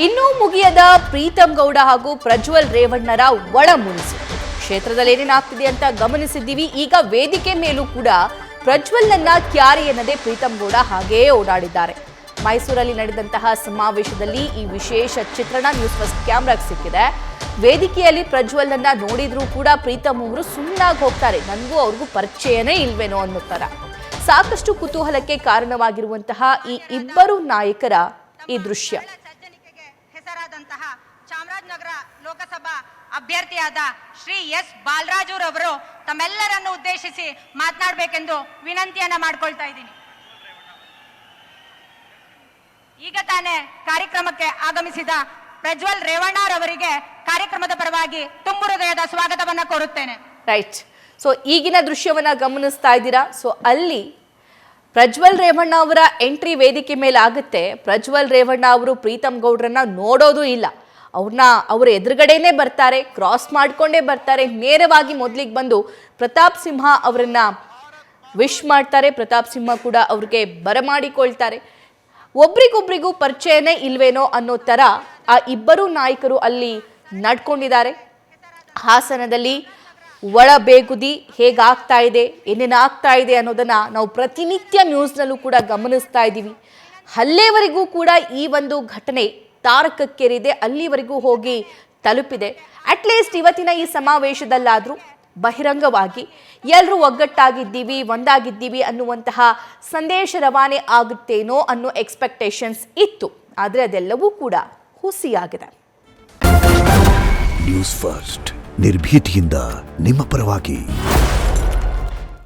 ಇನ್ನೂ ಮುಗಿಯದ ಪ್ರೀತಂ ಗೌಡ ಹಾಗೂ ಪ್ರಜ್ವಲ್ ರೇವಣ್ಣರ ಒಳ ಮುನಿಸು. ಕ್ಷೇತ್ರದಲ್ಲಿ ಏನೇನಾಗ್ತಿದೆ ಅಂತ ಗಮನಿಸಿದ್ದೀವಿ. ಈಗ ವೇದಿಕೆ ಮೇಲೂ ಕೂಡ ಪ್ರಜ್ವಲ್ನನ್ನ ಕ್ಯಾರಿ ಎನ್ನದೆ ಪ್ರೀತಂ ಗೌಡ ಹಾಗೆಯೇ ಓಡಾಡಿದ್ದಾರೆ. ಮೈಸೂರಲ್ಲಿ ನಡೆದಂತಹ ಸಮಾವೇಶದಲ್ಲಿ ಈ ವಿಶೇಷ ಚಿತ್ರಣ ನ್ಯೂಸ್ ಫಸ್ಟ್ ಕ್ಯಾಮ್ರಾಗೆ ಸಿಕ್ಕಿದೆ. ವೇದಿಕೆಯಲ್ಲಿ ಪ್ರಜ್ವಲ್ನನ್ನ ನೋಡಿದ್ರೂ ಕೂಡ ಪ್ರೀತಂ ಅವರು ಸುಮ್ಮನಾಗಿ ಹೋಗ್ತಾರೆ. ನನಗೂ ಅವ್ರಿಗೂ ಪರಿಚಯನೇ ಇಲ್ವೇನೋ ಅನ್ನೋ ಥರ. ಸಾಕಷ್ಟು ಕುತೂಹಲಕ್ಕೆ ಕಾರಣವಾಗಿರುವಂತಹ ಈ ಇಬ್ಬರು ನಾಯಕರ ಈ ದೃಶ್ಯ. ಹೆಸರಾದಂತಹ ಚಾಮರಾಜನಗರ ಲೋಕಸಭಾ ಅಭ್ಯರ್ಥಿಯಾದ ಶ್ರೀ ಎಸ್ ಬಾಲರಾಜುರವರು ತಮ್ಮೆಲ್ಲರನ್ನು ಉದ್ದೇಶಿಸಿ ಮಾತನಾಡಬೇಕೆಂದು ವಿನಂತಿಯನ್ನ ಮಾಡ್ಕೊಳ್ತಾ ಇದ್ದೀನಿ. ಈಗ ತಾನೇ ಕಾರ್ಯಕ್ರಮಕ್ಕೆ ಆಗಮಿಸಿದ ಪ್ರಜ್ವಲ್ ರೇವಣ್ಣರವರಿಗೆ ಕಾರ್ಯಕ್ರಮದ ಪರವಾಗಿ ತುಂಬು ಹೃದಯದ ಸ್ವಾಗತವನ್ನ ಕೋರುತ್ತೇನೆ. ರೈಟ್. ಸೊ ಈಗಿನ ದೃಶ್ಯವನ್ನ ಗಮನಿಸ್ತಾ ಇದ್ದೀರಾ. ಸೊ ಅಲ್ಲಿ ಪ್ರಜ್ವಲ್ ರೇವಣ್ಣ ಅವರ ಎಂಟ್ರಿ ವೇದಿಕೆ ಮೇಲೆ ಆಗುತ್ತೆ. ಪ್ರಜ್ವಲ್ ರೇವಣ್ಣ ಅವರು ಪ್ರೀತಂ ಗೌಡ್ರನ್ನ ನೋಡೋದು ಇಲ್ಲ. ಅವ್ರ ಎದುರುಗಡೆನೆ ಬರ್ತಾರೆ, ಕ್ರಾಸ್ ಮಾಡ್ಕೊಂಡೇ ಬರ್ತಾರೆ. ನೇರವಾಗಿ ಮೊದಲಿಗೆ ಬಂದು ಪ್ರತಾಪ್ ಸಿಂಹ ಅವರನ್ನ ವಿಶ್ ಮಾಡ್ತಾರೆ. ಪ್ರತಾಪ್ ಸಿಂಹ ಕೂಡ ಅವ್ರಿಗೆ ಬರಮಾಡಿಕೊಳ್ತಾರೆ. ಒಬ್ರಿಗೊಬ್ರಿಗೂ ಪರಿಚಯನೇ ಇಲ್ವೇನೋ ಅನ್ನೋ ಥರ ಆ ಇಬ್ಬರು ನಾಯಕರು ಅಲ್ಲಿ ನಡ್ಕೊಂಡಿದ್ದಾರೆ. ಹಾಸನದಲ್ಲಿ ಒಳ ಬೇಗುದಿ ಹೇಗಾಗ್ತಾ ಇದೆ, ಏನೇನಾಗ್ತಾ ಇದೆ ಅನ್ನೋದನ್ನ ನಾವು ಪ್ರತಿನಿತ್ಯ ನ್ಯೂಸ್ನಲ್ಲೂ ಕೂಡ ಗಮನಿಸ್ತಾ ಇದ್ದೀವಿ. ಅಲ್ಲೇವರೆಗೂ ಕೂಡ ಈ ಒಂದು ಘಟನೆ ತಾರಕಕ್ಕೇರಿದೆ, ಅಲ್ಲಿವರೆಗೂ ಹೋಗಿ ತಲುಪಿದೆ. ಅಟ್ಲೀಸ್ಟ್ ಇವತ್ತಿನ ಈ ಸಮಾವೇಶದಲ್ಲಾದರೂ ಬಹಿರಂಗವಾಗಿ ಎಲ್ಲರೂ ಒಗ್ಗಟ್ಟಾಗಿದ್ದೀವಿ, ಒಂದಾಗಿದ್ದೀವಿ ಅನ್ನುವಂತಹ ಸಂದೇಶ ರವಾನೆ ಆಗುತ್ತೇನೋ ಅನ್ನೋ ಎಕ್ಸ್ಪೆಕ್ಟೇಷನ್ಸ್ ಇತ್ತು. ಆದರೆ ಅದೆಲ್ಲವೂ ಕೂಡ ಹುಸಿಯಾಗಿದೆ. ನ್ಯೂಸ್ ಫಸ್ಟ್ ನಿರ್ಭೀತಿಯಿಂದ ನಿಮ್ಮ ಪರವಾಗಿ.